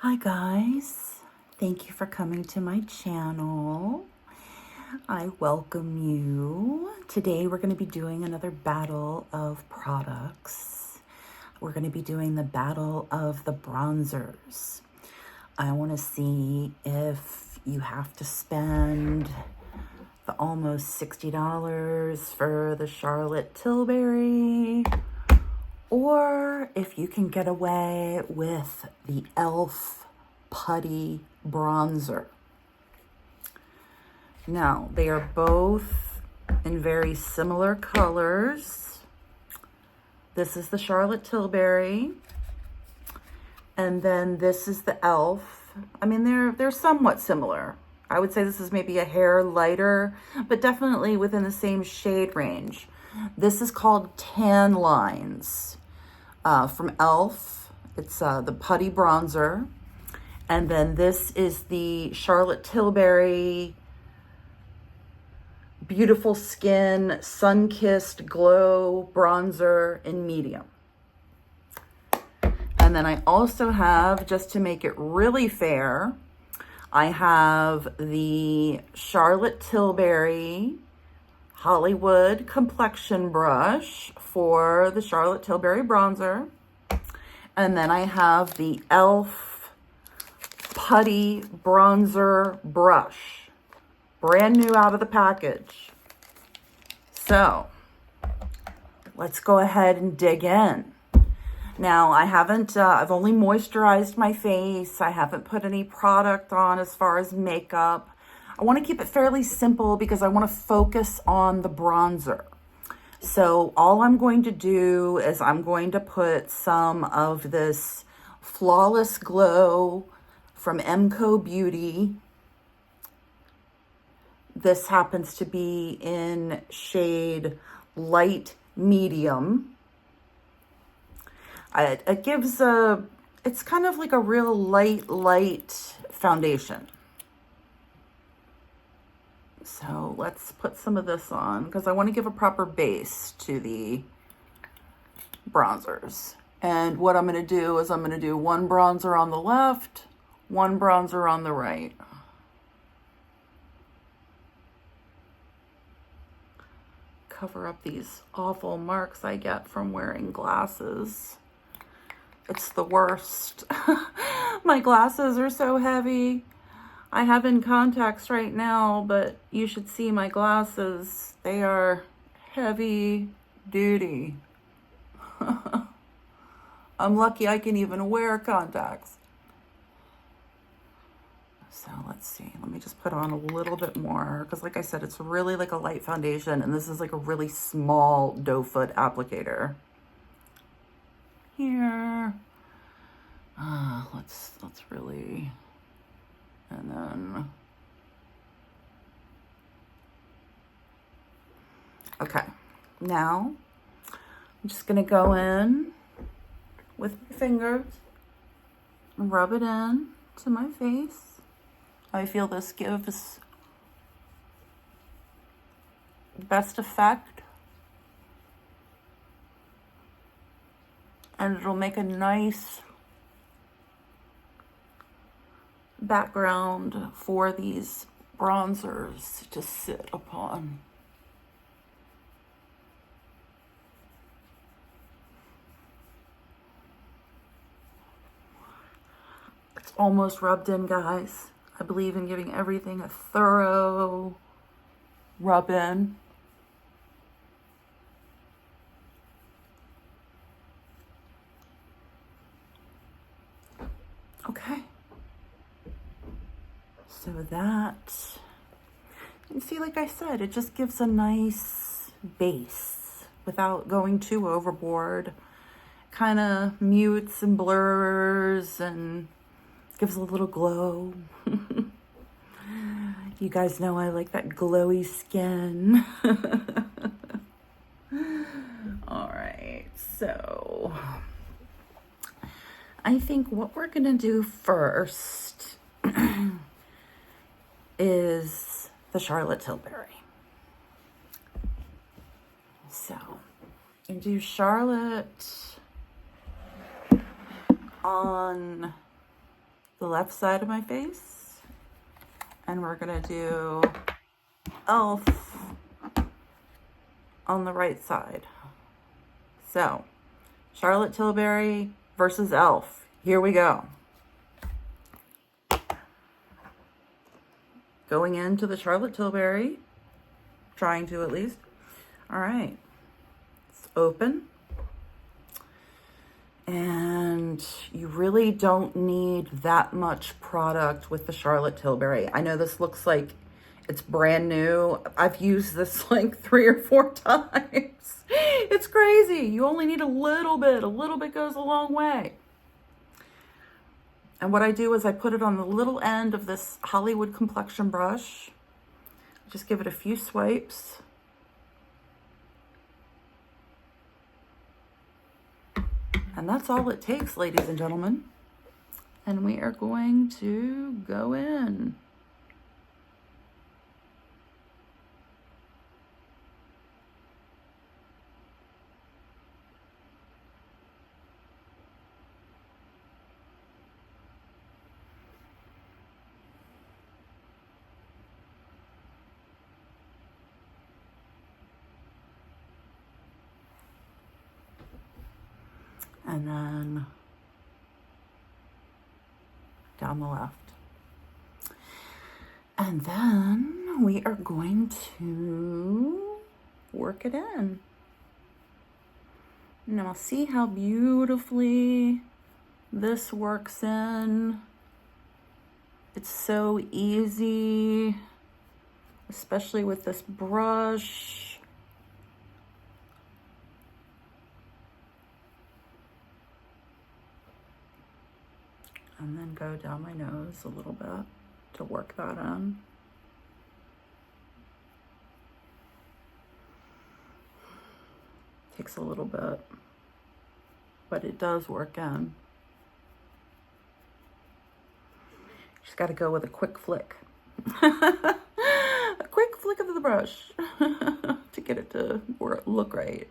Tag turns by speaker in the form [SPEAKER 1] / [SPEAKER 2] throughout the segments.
[SPEAKER 1] Hi guys, thank you for coming to my channel. I welcome you. Today we're going to be doing another battle of products. We're going to be doing the battle of the bronzers. I want to see if you have to spend the almost $60 for the Charlotte Tilbury, or if you can get away with the e.l.f. Putty bronzer. Now, they are both in very similar colors. This is the Charlotte Tilbury, and then this is the e.l.f. I mean, they're somewhat similar. I would say this is maybe a hair lighter, but definitely within the same shade range. This is called Tan Lines from e.l.f. It's the Putty bronzer. And then this is the Charlotte Tilbury Beautiful Skin Sun-Kissed Glow Bronzer in medium. And then I also have, just to make it really fair, I have the Charlotte Tilbury Hollywood Complexion Brush for the Charlotte Tilbury bronzer. And then I have the e.l.f. Putty Bronzer Brush, brand new out of the package. So let's go ahead and dig in. Now, I've only moisturized my face. I haven't put any product on as far as makeup. I want to keep it fairly simple because I want to focus on the bronzer. So all I'm going to do is I'm going to put some of this Flawless Glow from MCO Beauty. This happens to be in shade light medium. It gives it's kind of like a real light foundation. So let's put some of this on because I want to give a proper base to the bronzers. And what I'm going to do is I'm going to do one bronzer on the left, one bronzer on the right. Cover up these awful marks I get from wearing glasses. It's the worst. My glasses are so heavy. I have in contacts right now, but you should see my glasses. They are heavy duty. I'm lucky I can even wear contacts. So let's see, let me just put on a little bit more because like I said, it's really like a light foundation and this is like a really small doe foot applicator. Here, let's really, and then, okay, now I'm just gonna go in with my fingers and rub it in to my face. I feel this gives the best effect. And it'll make a nice background for these bronzers to sit upon. It's almost rubbed in, guys. I believe in giving everything a thorough rub in. Okay. So that, you see, like I said, it just gives a nice base without going too overboard. Kind of mutes and blurs and gives a little glow. You guys know I like that glowy skin. All right, so I think what we're gonna do first is the Charlotte Tilbury. So, and do Charlotte on the left side of my face. And we're gonna do elf on the right side. So, Charlotte Tilbury versus elf. Here we go. Going into the Charlotte Tilbury, trying to at least. All right, it's open. And you really don't need that much product with the Charlotte Tilbury. I know this looks like it's brand new. I've used this like 3 or 4 times. It's crazy. You only need a little bit. A little bit goes a long way. And what I do is I put it on the little end of this Hollywood complexion brush. Just give it a few swipes. And that's all it takes, ladies and gentlemen. And we are going to go in. And then down the left. And then we are going to work it in. Now see how beautifully this works in. It's so easy, especially with this brush. And then go down my nose a little bit to work that in. Takes a little bit, but it does work in. Just got to go with a quick flick. A quick flick of the brush to get it to look right.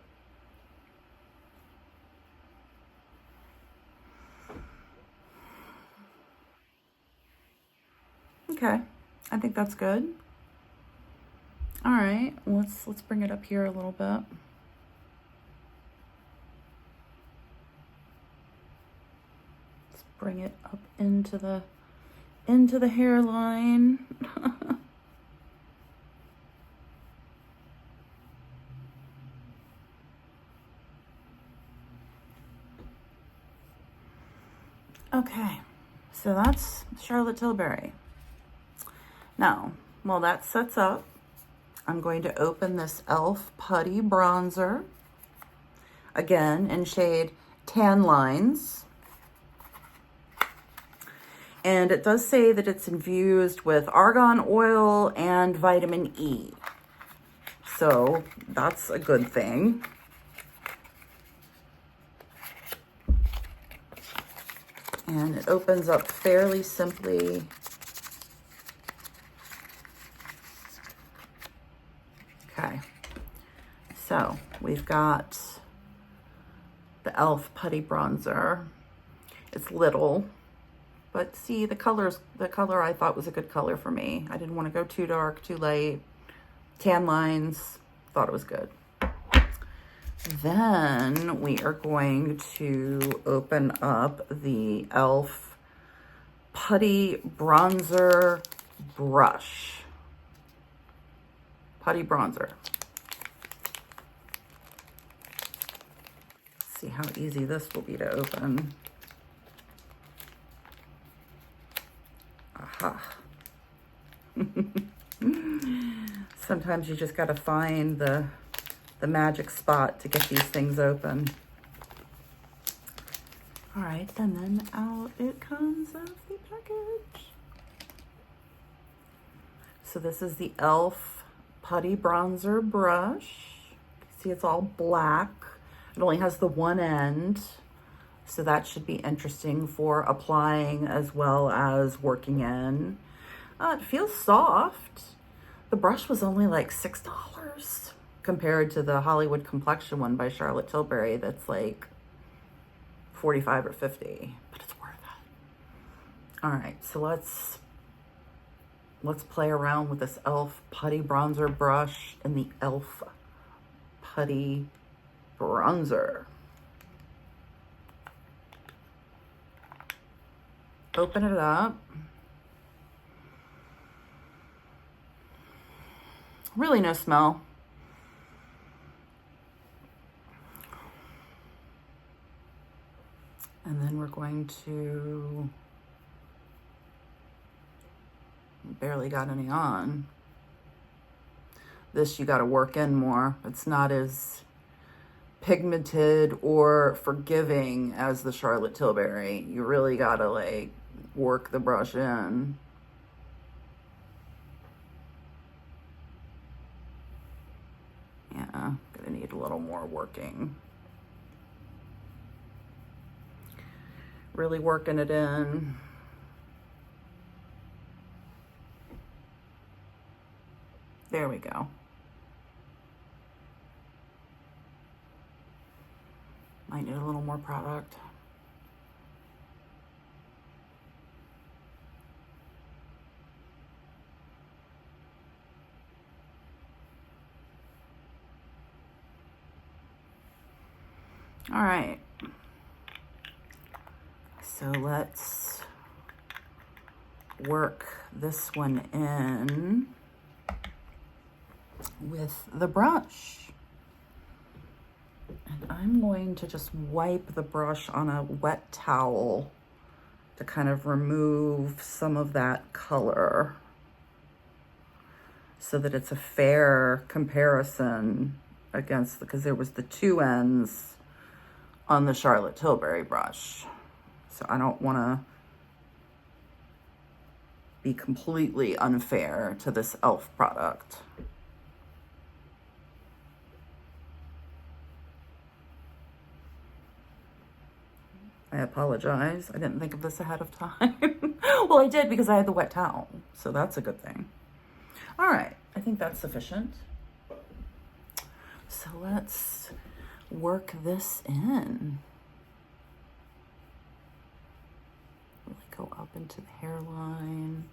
[SPEAKER 1] Okay, I think that's good. All right, let's bring it up here a little bit. Let's bring it up into the hairline. Okay, so that's Charlotte Tilbury. Now, while that sets up, I'm going to open this e.l.f. Putty bronzer, again in shade Tan Lines. And it does say that it's infused with argan oil and vitamin E. So that's a good thing. And it opens up fairly simply. Okay, so we've got the e.l.f. Putty bronzer. It's little, but see the color I thought was a good color for me. I didn't want to go too dark, too light. Tan Lines, thought it was good. Then we are going to open up the e.l.f. Putty bronzer brush. Putty bronzer. See how easy this will be to open. Aha. Sometimes you just got to find the magic spot to get these things open. All right, and then out it comes of the package. So this is the e.l.f. Putty bronzer brush. See, it's all black. It only has the one end, so that should be interesting for applying as well as working in. It feels soft. The brush was only like $6 compared to the Hollywood complexion one by Charlotte Tilbury that's like $45 or $50, but it's worth All right, so let's play around with this e.l.f. Putty bronzer brush and the e.l.f. Putty bronzer. Open it up. Really no smell. And then we're going to, barely got any on. This you got to work in more. It's not as pigmented or forgiving as the Charlotte Tilbury. You really got to like work the brush in. Yeah, gonna need a little more working. Really working it in. There we go. Might need a little more product. All right. So let's work this one in with the brush. And I'm going to just wipe the brush on a wet towel to kind of remove some of that color so that it's a fair comparison against, because there was the two ends on the Charlotte Tilbury brush. So I don't want to be completely unfair to this e.l.f. product. I apologize. I didn't think of this ahead of time. Well, I did because I had the wet towel, so that's a good thing. All right, I think that's sufficient. So let's work this in. Really go up into the hairline.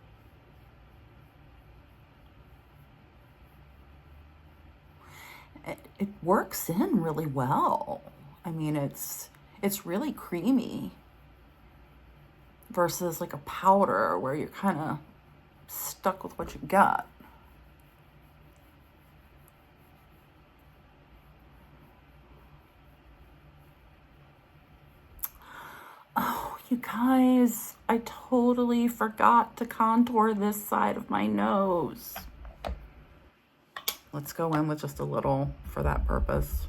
[SPEAKER 1] It works in really well. I mean, it's really creamy versus like a powder where you're kind of stuck with what you got. Oh, you guys, I totally forgot to contour this side of my nose. Let's go in with just a little for that purpose.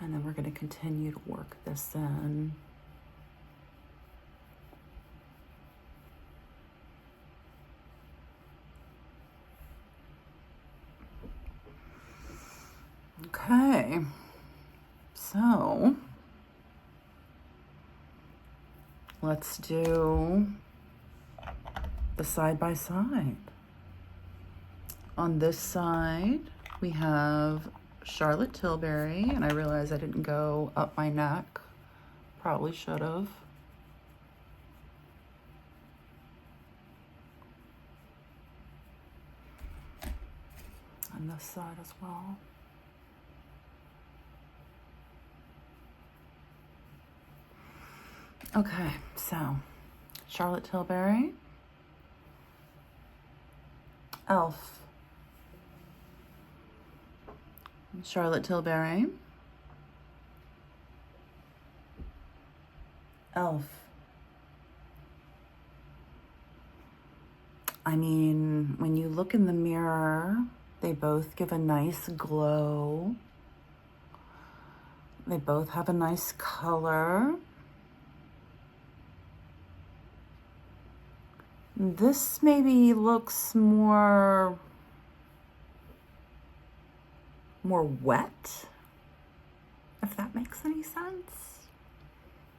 [SPEAKER 1] And then we're going to continue to work this in. Okay, so let's do the side by side. On this side, we have Charlotte Tilbury, and I realize I didn't go up my neck. Probably should have. On this side as well. Okay, so Charlotte Tilbury, e.l.f. Charlotte Tilbury, e.l.f. I mean, when you look in the mirror, they both give a nice glow. They both have a nice color. This maybe looks more wet, if that makes any sense.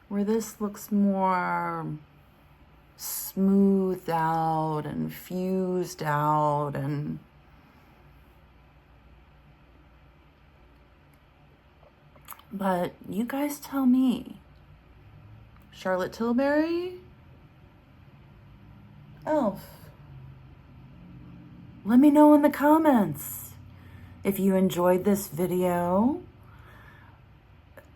[SPEAKER 1] Where this looks more smoothed out and fused out, and but you guys tell me, Charlotte Tilbury, Elf? Let me know in the comments. If you enjoyed this video,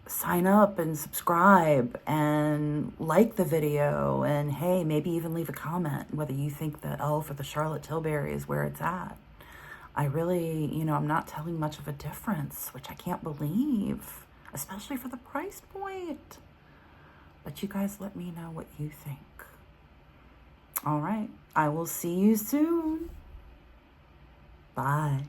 [SPEAKER 1] sign up and subscribe and like the video, and hey, maybe even leave a comment whether you think the Elf or the Charlotte Tilbury is where it's at. I really, I'm not telling much of a difference, which I can't believe, especially for the price point. But you guys let me know what you think. All right, I will see you soon. Bye.